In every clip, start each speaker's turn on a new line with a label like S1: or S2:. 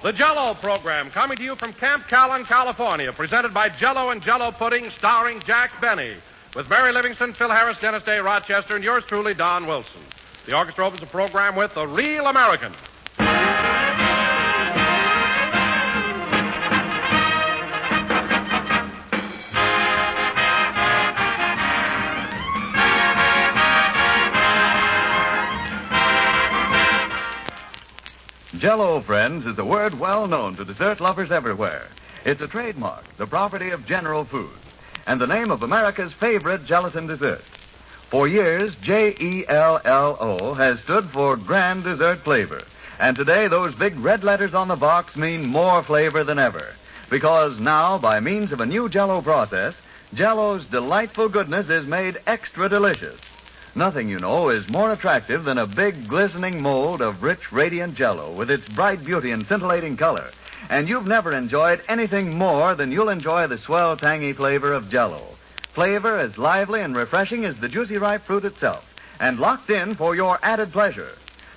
S1: The Jell-O program, coming to you from Camp Callan, California, presented by Jell-O and Jell-O Pudding, starring Jack Benny, with Mary Livingston, Phil Harris, Dennis Day, Rochester, and yours truly, Don Wilson. The orchestra opens the program with The Real American.
S2: Jell-O, friends, is a word well known to dessert lovers everywhere. It's a trademark, the property of General Foods, and the name of America's favorite gelatin dessert. For years, J-E-L-L-O has stood for Grand Dessert Flavor, and today those big red letters on the box mean more flavor than ever, because now, by means of a new Jell-O process, Jell-O's delightful goodness is made extra delicious. Nothing, you know, is more attractive than a big, glistening mold of rich, radiant Jell-O with its bright beauty and scintillating color. And you've never enjoyed anything more than you'll enjoy the swell, tangy flavor of Jell-O. Flavor as lively and refreshing as the juicy, ripe fruit itself, and locked in for your added pleasure.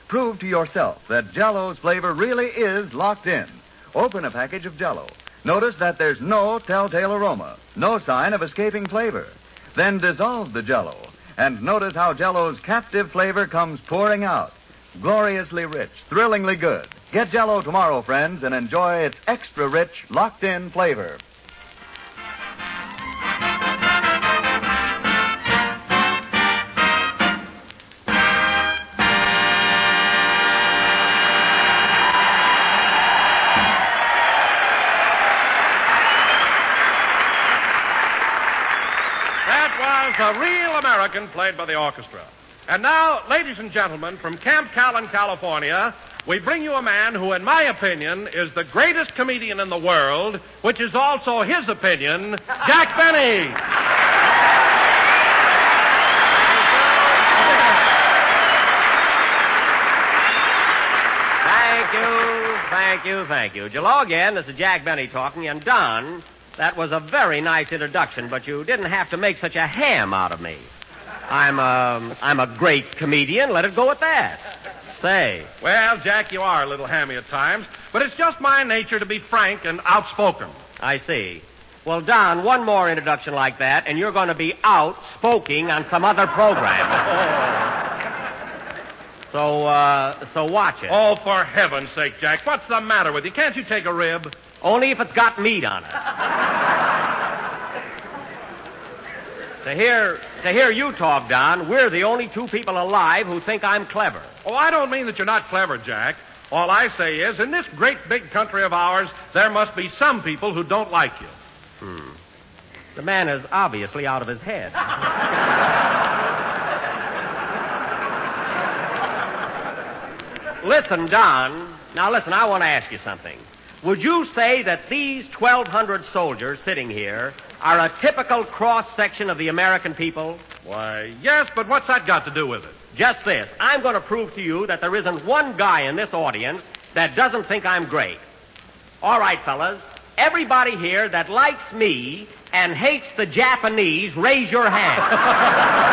S2: Prove to yourself that Jell-O's flavor really is locked in. Open a package of Jell-O. Notice that there's no telltale aroma, no sign of escaping flavor. Then dissolve the Jell-O. And notice how Jell-O's captive flavor comes pouring out. Gloriously rich, thrillingly good. Get Jell-O tomorrow, friends, and enjoy its extra rich, locked-in flavor.
S1: The Real American, played by the orchestra. And now, ladies and gentlemen, from Camp Callan, California, we bring you a man who, in my opinion, is the greatest comedian in the world, which is also his opinion, Jack Benny.
S3: Thank you. Hello again. This is Jack Benny talking, and Don, that was a very nice introduction, but you didn't have to make such a ham out of me. I'm a great comedian. Let it go at that. Say.
S1: Well, Jack, you are a little hammy at times, but it's just my nature to be frank and outspoken.
S3: I see. Well, Don, one more introduction like that, and you're going to be outspoken on some other program. So watch it.
S1: Oh, for heaven's sake, Jack, what's the matter with you? Can't you take a rib?
S3: Only if it's got meat on it. To hear you talk, Don, we're the only two people alive who think I'm clever.
S1: Oh, I don't mean that you're not clever, Jack. All I say is, in this great big country of ours, there must be some people who don't like you.
S3: The man is obviously out of his head. Listen, Don. Now, listen, I want to ask you something. Would you say that these 1,200 soldiers sitting here are a typical cross-section of the American people?
S1: Why, yes, but what's that got to do with it?
S3: Just this. I'm going to prove to you that there isn't one guy in this audience that doesn't think I'm great. All right, fellas. Everybody here that likes me and hates the Japanese, raise your hand.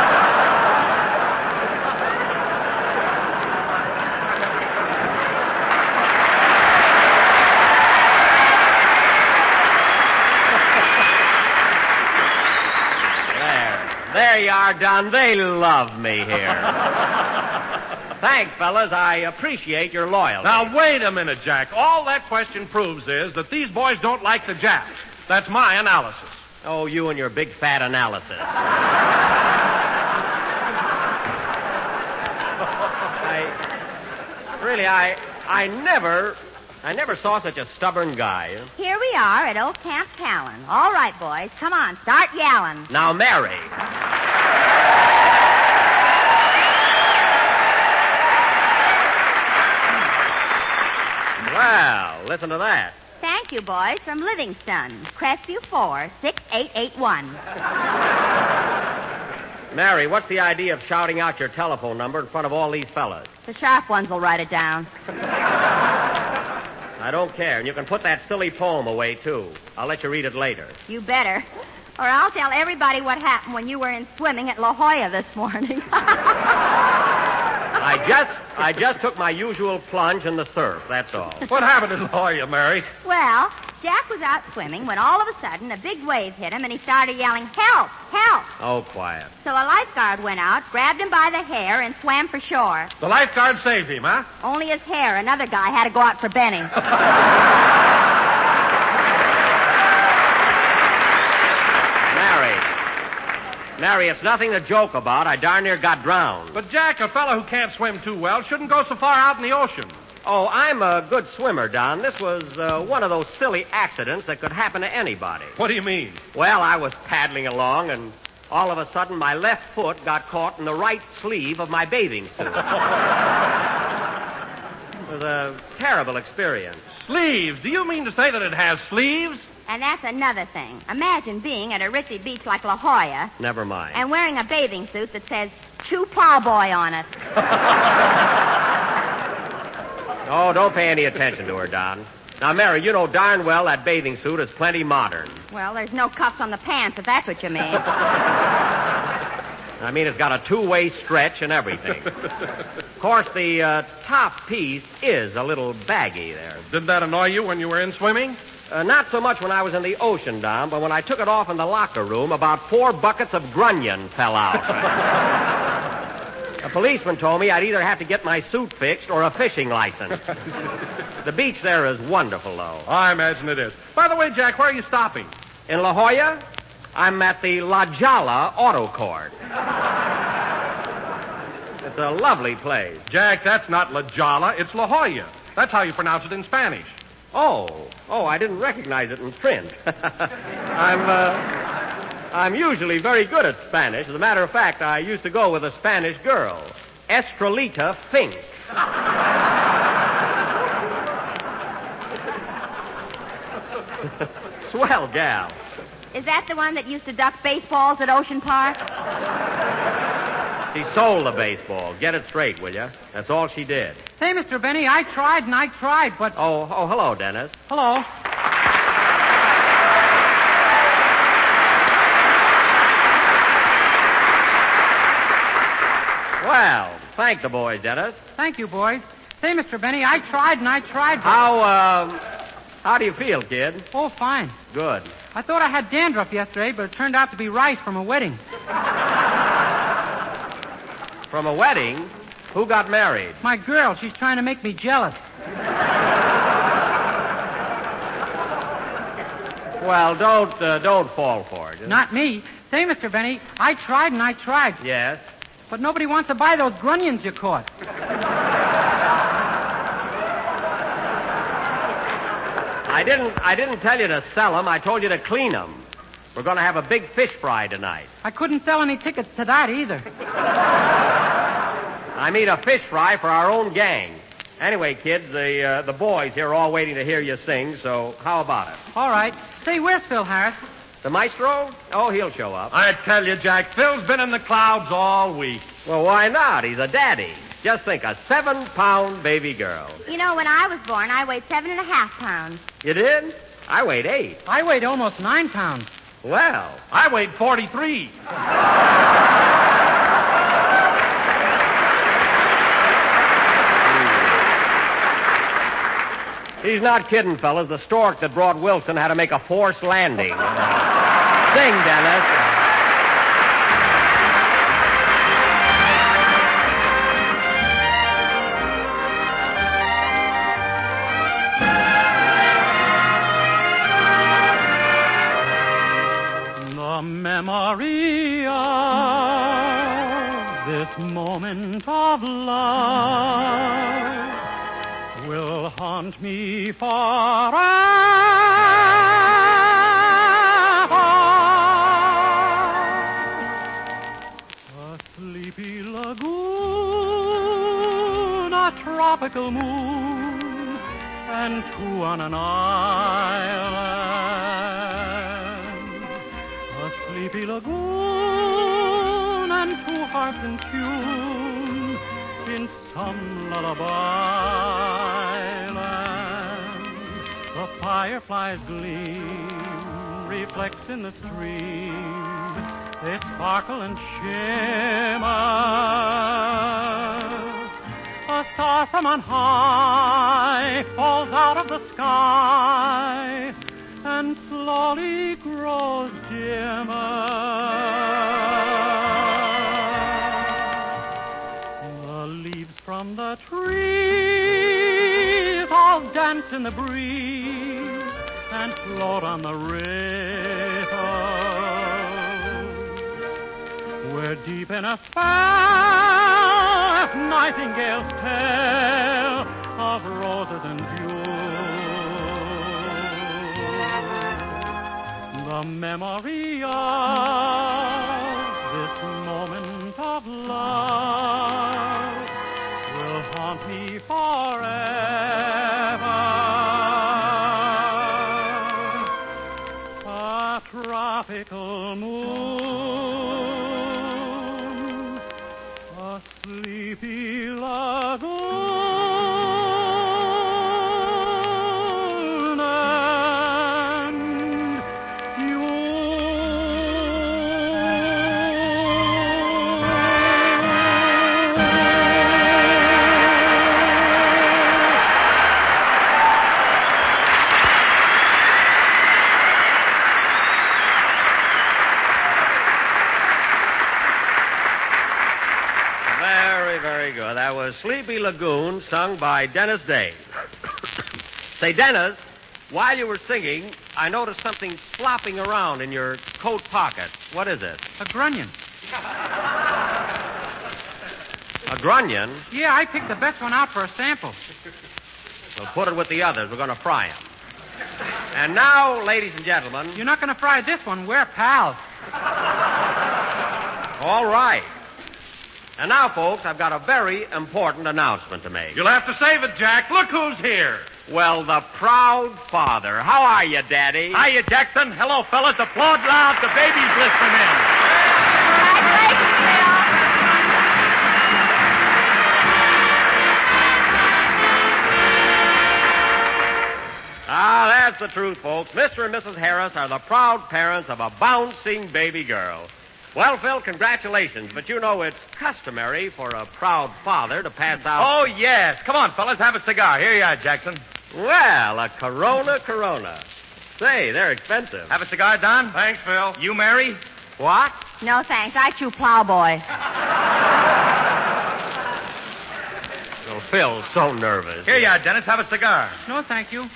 S3: There you are, Don. They love me here. Thanks, fellas. I appreciate your loyalty.
S1: Now, wait a minute, Jack. All that question proves is that these boys don't like the Japs. That's my analysis.
S3: Oh, you and your big fat analysis. I never saw such a stubborn guy.
S4: Here we are at old Camp Callan. All right, boys. Come on, start yelling.
S3: Now, Mary. Well, listen to that.
S4: Thank you, boys, from Livingston. Crestview 46881.
S3: Mary, what's the idea of shouting out your telephone number in front of all these fellas?
S4: The sharp ones will write it down.
S3: I don't care, and you can put that silly poem away, too. I'll let you read it later.
S4: You better. Or I'll tell everybody what happened when you were in swimming at La Jolla this morning.
S3: I just took my usual plunge in the surf, that's all.
S1: What happened in La Jolla, Mary?
S4: Well, Jack was out swimming when all of a sudden a big wave hit him and he started yelling, "Help! Help!"
S3: Oh, quiet.
S4: So a lifeguard went out, grabbed him by the hair, and swam for shore.
S1: The lifeguard saved him, huh?
S4: Only his hair. Another guy had to go out for Benny.
S3: Mary, it's nothing to joke about. I darn near got drowned.
S1: But, Jack, a fellow who can't swim too well shouldn't go so far out in the ocean.
S3: Oh, I'm a good swimmer, Don. This was one of those silly accidents that could happen to anybody.
S1: What do you mean?
S3: Well, I was paddling along, and all of a sudden my left foot got caught in the right sleeve of my bathing suit. It was a terrible experience.
S1: Sleeves? Do you mean to say that it has sleeves?
S4: And that's another thing. Imagine being at a ritzy beach like La Jolla
S3: Never mind.
S4: and wearing a bathing suit that says "Chew Plowboy" on it.
S3: Oh, don't pay any attention to her, Don. Now, Mary, you know darn well that bathing suit is plenty modern.
S4: Well, there's no cuffs on the pants, if that's what you mean.
S3: I mean, it's got a two-way stretch and everything. Of course, the top piece is a little baggy there.
S1: Didn't that annoy you when you were in swimming?
S3: Not so much when I was in the ocean, Don, but when I took it off in the locker room, about 4 buckets of grunion fell out. A policeman told me I'd either have to get my suit fixed or a fishing license. The beach there is wonderful, though.
S1: I imagine it is. By the way, Jack, where are you stopping?
S3: In La Jolla, I'm at the La Jolla Auto Court. It's a lovely place.
S1: Jack, that's not La Jolla, it's La Jolla. That's how you pronounce it in Spanish.
S3: Oh, I didn't recognize it in print. I'm usually very good at Spanish. As a matter of fact, I used to go with a Spanish girl, Estrelita Fink. Swell gal.
S4: Is that the one that used to duck baseballs at Ocean Park?
S3: She sold the baseball. Get it straight, will you? That's all she did.
S5: Say, Mr. Benny, I tried, but...
S3: Oh, hello, Dennis.
S5: Hello.
S3: Well, thank the boys, Dennis.
S5: Thank you, boys. Say, Mr. Benny, I tried, but...
S3: How do you feel, kid?
S5: Oh, fine.
S3: Good.
S5: I thought I had dandruff yesterday, but it turned out to be rice from a wedding.
S3: From a wedding? Who got married?
S5: My girl, she's trying to make me jealous.
S3: Well, don't fall for it.
S5: Not me. Say, Mr. Benny, I tried.
S3: Yes?
S5: But nobody wants to buy those grunions you caught.
S3: I didn't tell you to sell them. I told you to clean them. We're going to have a big fish fry tonight.
S5: I couldn't sell any tickets to that either.
S3: I mean a fish fry for our own gang. Anyway, kids, the boys here are all waiting to hear you sing, so how about it?
S5: All right. Say, where's Phil Harris?
S3: The maestro? Oh, he'll show up.
S1: I tell you, Jack, Phil's been in the clouds all week.
S3: Well, why not? He's a daddy. Just think, a 7-pound baby girl.
S4: You know, when I was born, I weighed 7.5 pounds.
S3: You did? I weighed 8.
S5: I weighed almost 9 pounds.
S3: Well,
S1: I weighed 43.
S3: He's not kidding, fellas. The stork that brought Wilson had to make a forced landing. Sing, Dennis.
S5: The memory of this moment of love will haunt me forever. A sleepy lagoon, a tropical moon, and 2 on an island. A sleepy lagoon and 2 hearts in tune in some lullaby land. The fireflies gleam, reflects in the stream. They sparkle and shimmer. A star from on high falls out of the sky and slowly grows dimmer. The leaves from the trees all dance in the breeze and float on the river. We're deep in a spell, nightingales tell of roses and dew. The memory of this moment of love will haunt me forever. A tropical moon, a sleepy lagoon, and you.
S3: Very good. That was Sleepy Lagoon, sung by Dennis Day. Say, Dennis, while you were singing, I noticed something flopping around in your coat pocket. What is it?
S6: A grunion.
S3: A grunion?
S6: Yeah, I picked the best one out for a sample.
S3: Well, put it with the others. We're going to fry them. And now, ladies and gentlemen...
S6: You're not going to fry this one. We're pals.
S3: All right. And now, folks, I've got a very important announcement to make.
S1: You'll have to save it, Jack. Look who's here.
S3: Well, the proud father. How are you, Daddy?
S1: Hiya, Jackson. Hello, fellas. Applaud loud. The baby's listening in.
S4: Congratulations, Bill.
S3: Ah, that's the truth, folks. Mr. and Mrs. Harris are the proud parents of a bouncing baby girl. Well, Phil, congratulations. But you know it's customary for a proud father to pass out...
S1: Oh, yes. Come on, fellas. Have a cigar. Here you are, Jackson.
S3: Well, a Corona. Say, they're expensive.
S1: Have a cigar, Don? Thanks, Phil. You, Mary?
S3: What?
S4: No, thanks. I chew Plowboy.
S3: Oh, Phil's so nervous.
S1: Here you are, Dennis. Have a cigar.
S6: No, thank you.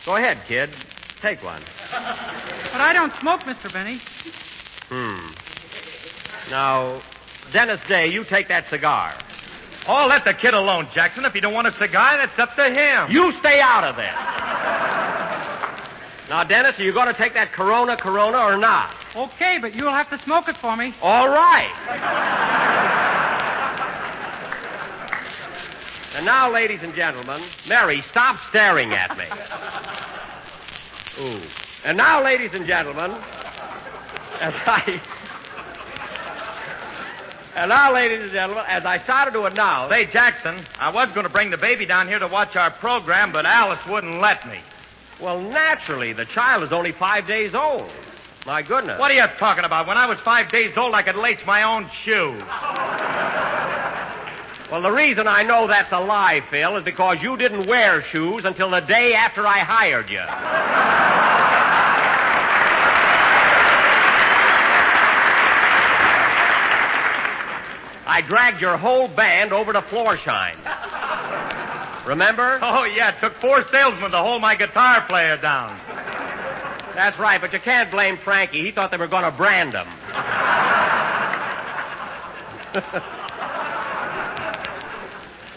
S3: Go ahead, kid. Take one.
S6: But I don't smoke, Mr. Benny.
S3: Now, Dennis Day, you take that cigar.
S1: Oh, let the kid alone, Jackson. If you don't want a cigar, that's up to him.
S3: You stay out of this. Now, Dennis, are you going to take that Corona or not?
S6: Okay, but you'll have to smoke it for me.
S3: All right. And now, ladies and gentlemen, Mary, stop staring at me. Ooh. And now, ladies and gentlemen, as I started to announce...
S1: Say, Jackson, I was going to bring the baby down here to watch our program, but Alice wouldn't let me.
S3: Well, naturally, the child is only 5 days old. My goodness.
S1: What are you talking about? When I was 5 days old, I could lace my own shoes.
S3: Well, the reason I know that's a lie, Phil, is because you didn't wear shoes until the day after I hired you. I dragged your whole band over to Floorshine. Remember?
S1: Oh, yeah. It took 4 salesmen to hold my guitar player down.
S3: That's right, but you can't blame Frankie. He thought they were going to brand him.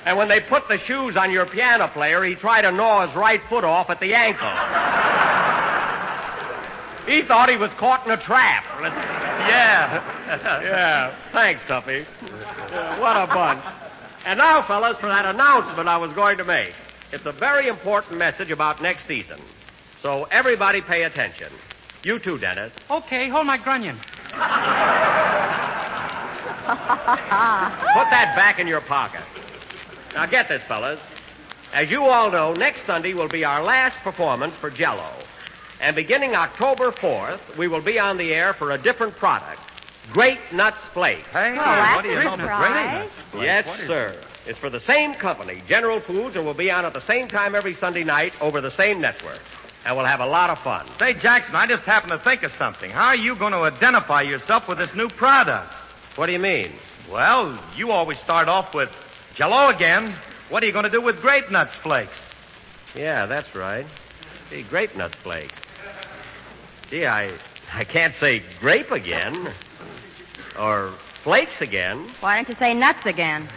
S3: And when they put the shoes on your piano player, he tried to gnaw his right foot off at the ankle. He thought he was caught in a trap.
S1: Yeah.
S3: Yeah. Thanks, Tuffy. Yeah, what a bunch. And now, fellas, for that announcement I was going to make. It's a very important message about next season. So everybody pay attention. You too, Dennis.
S6: Okay, hold my grunion.
S3: Put that back in your pocket. Now, get this, fellas. As you all know, next Sunday will be our last performance for Jell-O. And beginning October 4th, we will be on the air for a different product, Great Nuts Flakes.
S1: Hey,
S4: Well, that's
S1: what do you
S4: a
S1: know?
S4: surprise.
S3: Yes, sir. It's for the same company, General Foods, and will be on at the same time every Sunday night over the same network. And we'll have a lot of fun.
S7: Say, Jackson, I just happened to think of something. How are you going to identify yourself with this new product?
S3: What do you mean?
S7: Well, you always start off with Jell-O again. What are you going to do with Grape Nuts Flakes?
S3: Yeah, that's right. Gee, Grape Nuts Flakes. Gee, I can't say grape again. Or flakes again.
S4: Why don't you say nuts again?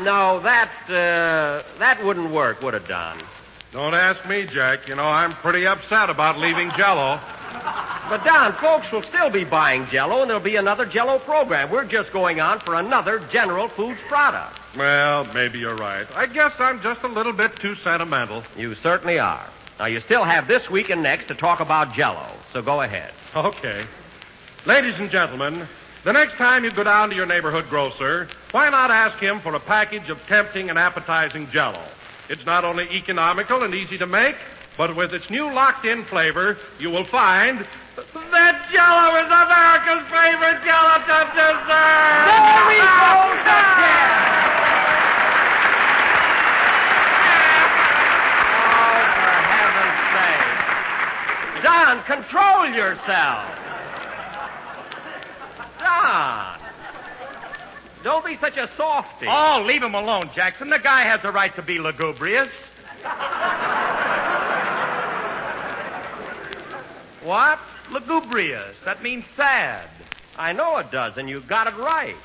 S3: No, that wouldn't work, would it, Don?
S1: Don't ask me, Jack. You know, I'm pretty upset about leaving Jell-O.
S3: But, Don, folks will still be buying Jell-O, and there'll be another Jell-O program. We're just going on for another General Foods product.
S1: Well, maybe you're right. I guess I'm just a little bit too sentimental.
S3: You certainly are. Now, you still have this week and next to talk about Jell-O, so go ahead.
S1: Okay. Ladies and gentlemen, the next time you go down to your neighborhood grocer, why not ask him for a package of tempting and appetizing Jell-O? It's not only economical and easy to make, but with its new locked-in flavor, you will find that Jell-O is America's favorite gelatin dessert.
S3: There we go, Oh, for heaven's sake. Don, control yourself. Don. Don't be such a softy.
S7: Oh, leave him alone, Jackson. The guy has the right to be lugubrious.
S3: What?
S7: Lugubrious. That means sad.
S3: I know it does, and you got it right.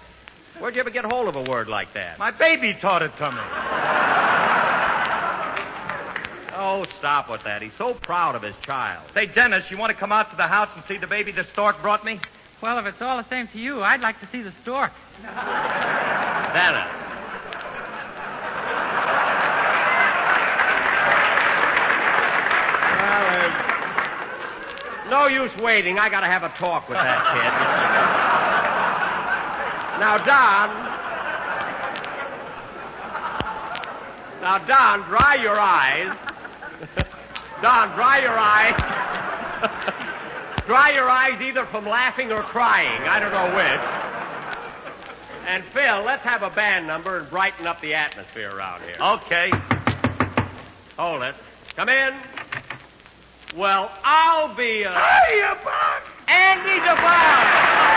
S3: Where'd you ever get hold of a word like that?
S7: My baby taught it to me.
S3: Oh, stop with that. He's so proud of his child.
S7: Say, Dennis, you want to come out to the house and see the baby the stork brought me?
S6: Well, if it's all the same to you, I'd like to see the stork.
S3: Dennis. Well, no use waiting. I got to have a talk with that kid. Now, Don, dry your eyes. Don, dry your eyes. Dry your eyes either from laughing or crying. I don't know which. And, Phil, let's have a band number and brighten up the atmosphere around here.
S7: Okay.
S3: Hold it. Come in. Well, I'll be a...
S8: Hiya, Buck!
S3: Andy DeBarge!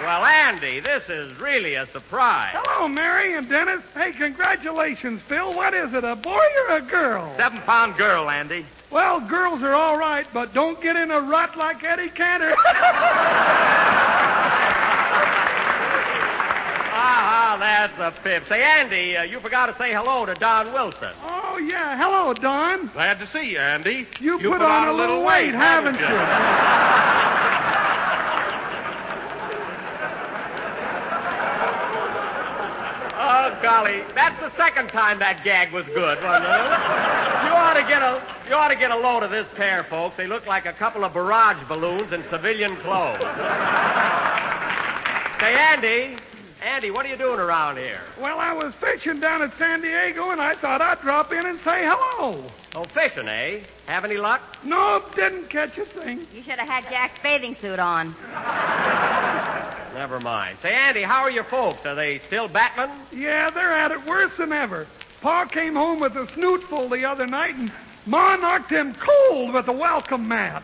S3: Well, Andy, this is really a surprise.
S8: Hello, Mary and Dennis. Hey, congratulations, Phil. What is it, a boy or a girl?
S7: 7-pound girl, Andy.
S8: Well, girls are all right, but don't get in a rut like Eddie Cantor.
S3: That's a fib. Say, Andy, you forgot to say hello to Don Wilson.
S8: Oh, yeah. Hello, Don.
S1: Glad to see you, Andy.
S8: You put on a little weight, haven't you?
S3: Oh, golly. That's the second time that gag was good, wasn't it? You ought to get a load of this pair, folks. They look like a couple of barrage balloons in civilian clothes. Say, Andy, what are you doing around here?
S8: Well, I was fishing down at San Diego, and I thought I'd drop in and say hello.
S3: Oh, fishing, eh? Have any luck?
S8: Nope, didn't catch a thing.
S4: You should have had Jack's bathing suit on.
S3: Never mind. Say, Andy, how are your folks? Are they still battling?
S8: Yeah, they're at it worse than ever. Pa came home with a snootful the other night, and Ma knocked him cold with a welcome mat.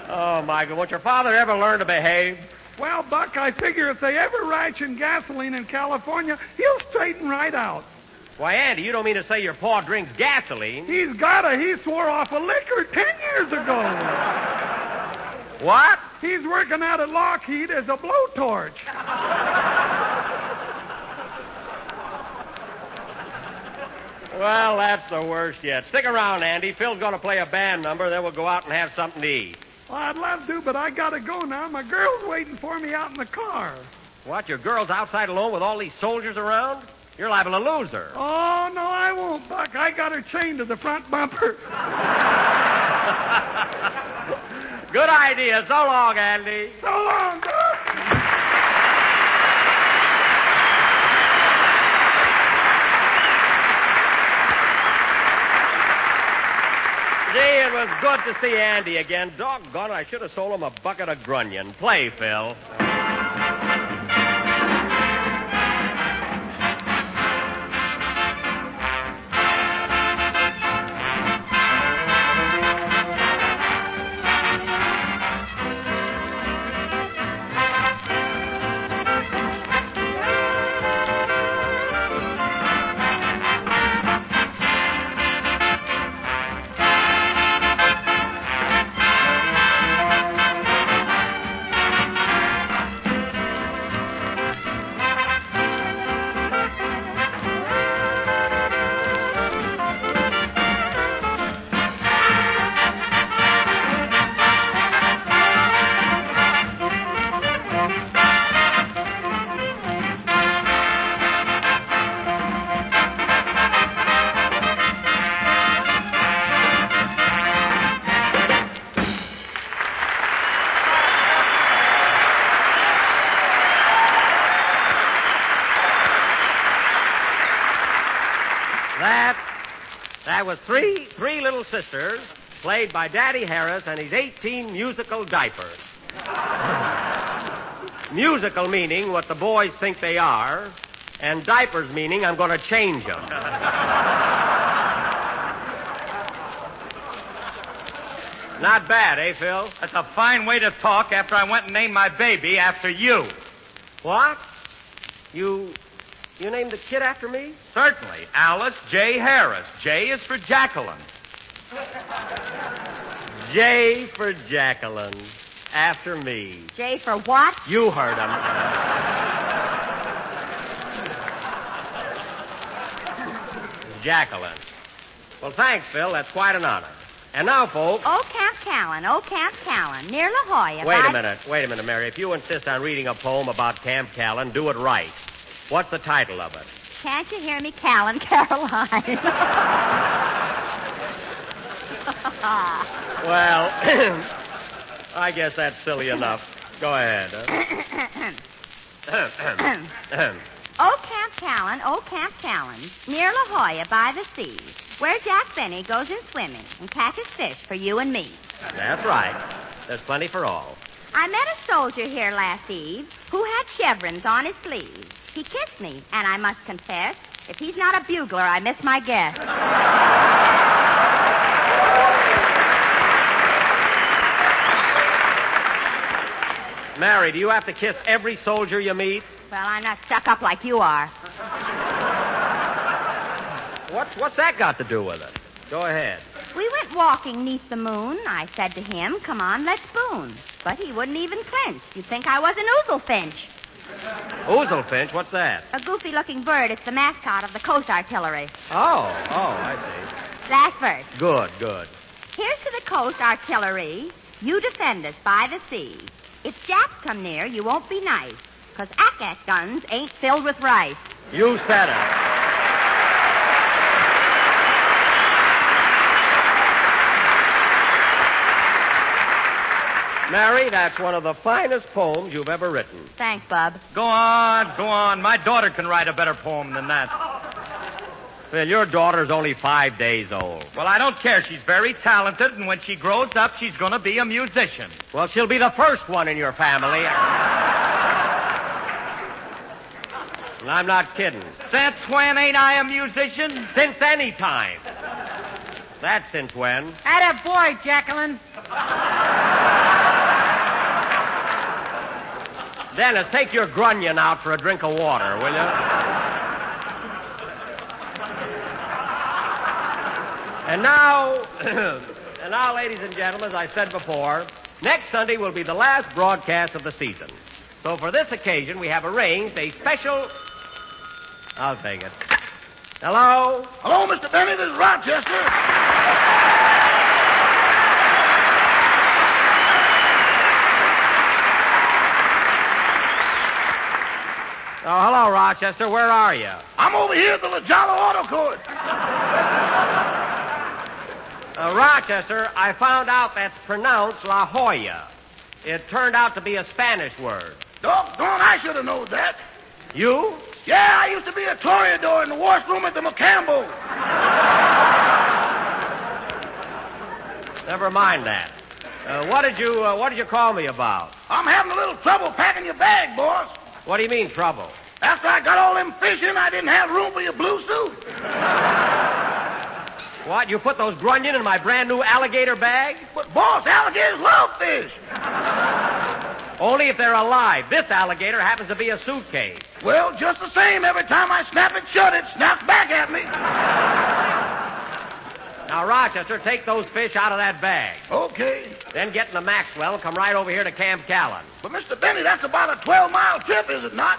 S3: Oh, Michael, won't your father ever learn to behave?
S8: Well, Buck, I figure if they ever ration gasoline in California, he'll straighten right out.
S3: Why, Andy, you don't mean to say your pa drinks gasoline?
S8: He's gotta. He swore off a liquor 10 years ago.
S3: What?
S8: He's working out at Lockheed as a blowtorch.
S3: Well, that's the worst yet. Stick around, Andy. Phil's going to play a band number, then we'll go out and have something to eat.
S8: Well, I'd love to, but I gotta go now. My girl's waiting for me out in the car.
S3: What, your girl's outside alone with all these soldiers around? You're liable to lose her.
S8: Oh, no, I won't, Buck. I got her chained to the front bumper.
S3: Good idea. So long, Andy.
S8: So long, Buck.
S3: good to see Andy again. Doggone it, I should have sold him a bucket of grunion. Play, Phil. That was three little sisters, played by Daddy Harris and his 18 musical diapers. Musical meaning what the boys think they are, and diapers meaning I'm going to change them. Not bad, eh, Phil?
S7: That's a fine way to talk after I went and named my baby after you.
S3: What? You named the kid after me?
S7: Certainly. Alice J. Harris. J is for Jacqueline.
S3: J for Jacqueline. After me.
S4: J for what?
S3: You heard him. Jacqueline. Well, thanks, Phil. That's quite an honor. And now, folks...
S4: Oh, Camp Callan, near La Jolla.
S3: Wait a minute, Mary. If you insist on reading a poem about Camp Callan, do it right. What's the title of it?
S4: Can't you hear me, Callan, Caroline?
S3: Well, I guess that's silly enough. Go ahead.
S4: Oh, Camp Callan, near La Jolla by the sea, where Jack Benny goes in swimming and catches fish for you and me.
S3: That's right. There's plenty for all.
S4: I met a soldier here last eve who had chevrons on his sleeves. He kissed me, and I must confess, if he's not a bugler, I miss my guess.
S3: Mary, do you have to kiss every soldier you meet?
S4: Well, I'm not stuck up like you are.
S3: What's that got to do with it? Go ahead.
S4: We went walking 'neath the moon. I said to him, come on, let's spoon. But he wouldn't even flinch. You'd think I was an oozlefinch.
S3: Oozlefinch? What's that?
S4: A goofy-looking bird. It's the mascot of the Coast Artillery.
S3: Oh, I see.
S4: Last verse.
S3: Good.
S4: Here's to the Coast Artillery. You defend us by the sea. If Japs come near, you won't be nice. 'Cause ack-ack guns ain't filled with rice.
S3: You said it. Mary, that's one of the finest poems you've ever written.
S4: Thanks, Bub.
S7: Go on. My daughter can write a better poem than that.
S3: Well, your daughter's only 5 days old.
S7: Well, I don't care. She's very talented, and when she grows up, she's going to be a musician.
S3: Well, she'll be the first one in your family. And I'm not kidding.
S7: Since when ain't I a musician?
S3: Since any time. That's since when?
S6: Atta boy, Jacqueline.
S3: Dennis, take your grunion out for a drink of water, will you? And now, ladies and gentlemen, as I said before, next Sunday will be the last broadcast of the season. So for this occasion, we have arranged a special... I'll take it. Hello?
S9: Hello, Mr. Benny. This is Rochester.
S3: Oh, hello, Rochester. Where are you?
S9: I'm over here at the La Jolla Auto Court.
S3: Rochester, I found out that's pronounced La Jolla. It turned out to be a Spanish word.
S9: Doggone, I should have known that.
S3: You?
S9: Yeah, I used to be a toreador in the washroom at the McCampbell.
S3: Never mind that. What did you call me about?
S9: I'm having a little trouble packing your bag, boss.
S3: What do you mean, trouble?
S9: After I got all them fish in, I didn't have room for your blue suit.
S3: What? You put those grunion in my brand new alligator bag?
S9: But, boss, alligators love fish.
S3: Only if they're alive. This alligator happens to be a suitcase.
S9: Well, just the same, every time I snap it shut, it snaps back at me.
S3: Now, Rochester, take those fish out of that bag.
S9: Okay.
S3: Then get in the Maxwell and come right over here to Camp Callan.
S9: But, Mr. Benny, that's about a 12-mile trip, is it not?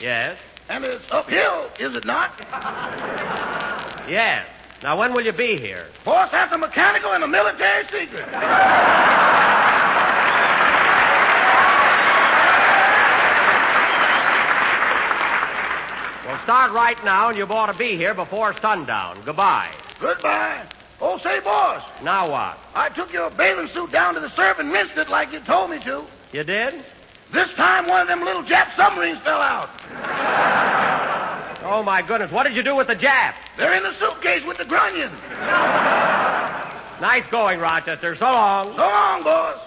S3: Yes?
S9: And it's uphill, is it not?
S3: Yes. Now, when will you be here?
S9: Boss, that's a mechanical and a military secret.
S3: Well, start right now, and you ought to be here before sundown. Goodbye.
S9: Goodbye. Oh, say, boss.
S3: Now what?
S9: I took your bathing suit down to the surf and rinsed it like you told me to.
S3: You did?
S9: This time, one of them little Jap submarines fell out.
S3: Oh, my goodness. What did you do with the Jap?
S9: They're in the suitcase with the grunion.
S3: Nice going, Rochester. So long.
S9: So long, boss.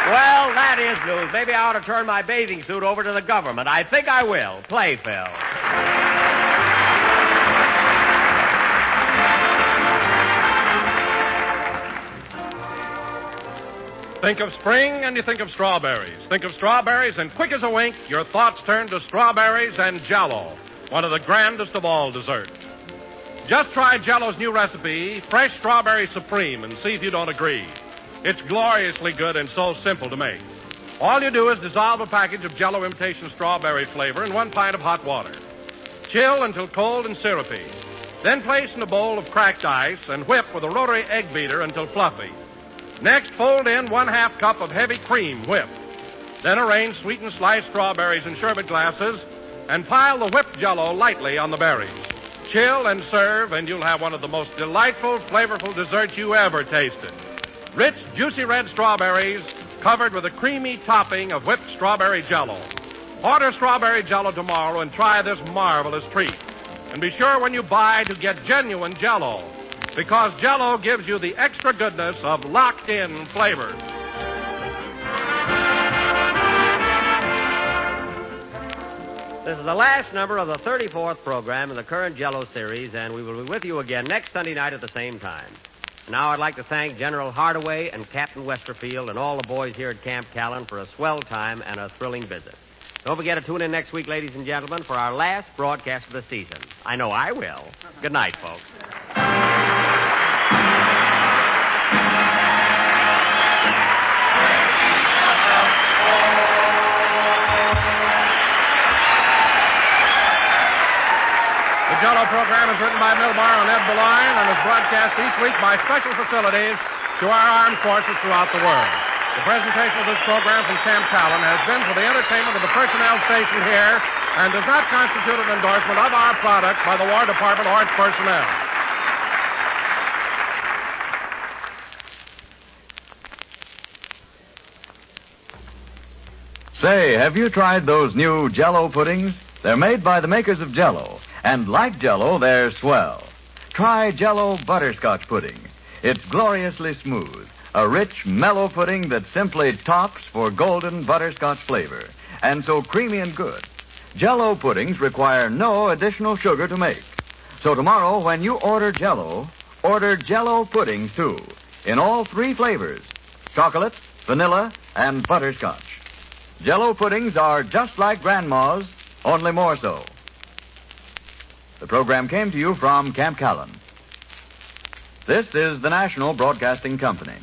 S3: Well, that is news. Maybe I ought to turn my bathing suit over to the government. I think I will. Play, Phil.
S1: Think of spring and you think of strawberries. Think of strawberries and quick as a wink, your thoughts turn to strawberries and Jell-O, one of the grandest of all desserts. Just try Jell-O's new recipe, Fresh Strawberry Supreme, and see if you don't agree. It's gloriously good and so simple to make. All you do is dissolve a package of Jell-O imitation strawberry flavor in 1 pint of hot water. Chill until cold and syrupy. Then place in a bowl of cracked ice and whip with a rotary egg beater until fluffy. Next, fold in 1/2 cup of heavy cream whipped. Then arrange sweetened sliced strawberries in sherbet glasses and pile the whipped Jell-O lightly on the berries. Chill and serve, and you'll have one of the most delightful, flavorful desserts you ever tasted. Rich, juicy red strawberries covered with a creamy topping of whipped strawberry Jell-O. Order strawberry Jell-O tomorrow and try this marvelous treat. And be sure when you buy to get genuine Jell-O, because Jell-O gives you the extra goodness of locked-in flavors.
S3: This is the last number of the 34th program in the current Jell-O series, and we will be with you again next Sunday night at the same time. Now I'd like to thank General Hardaway and Captain Westerfield and all the boys here at Camp Callan for a swell time and a thrilling visit. Don't forget to tune in next week, ladies and gentlemen, for our last broadcast of the season. I know I will. Good night, folks.
S1: The Jell-O program is written by Milbar and Ed Beline and is broadcast each week by special facilities to our armed forces throughout the world. The presentation of this program from Camp Callan has been for the entertainment of the personnel stationed here and does not constitute an endorsement of our product by the War Department or its personnel.
S2: Say, have you tried those new Jell-O puddings? They're made by the makers of Jell-O, and like Jell-O, they're swell. Try Jell-O Butterscotch Pudding. It's gloriously smooth, a rich, mellow pudding that simply tops for golden butterscotch flavor, and so creamy and good. Jell-O puddings require no additional sugar to make. So tomorrow, when you order Jell-O, order Jell-O puddings, too, in all 3 flavors, chocolate, vanilla, and butterscotch. Jell-O puddings are just like Grandma's, only more so. The program came to you from Camp Callan. This is the National Broadcasting Company.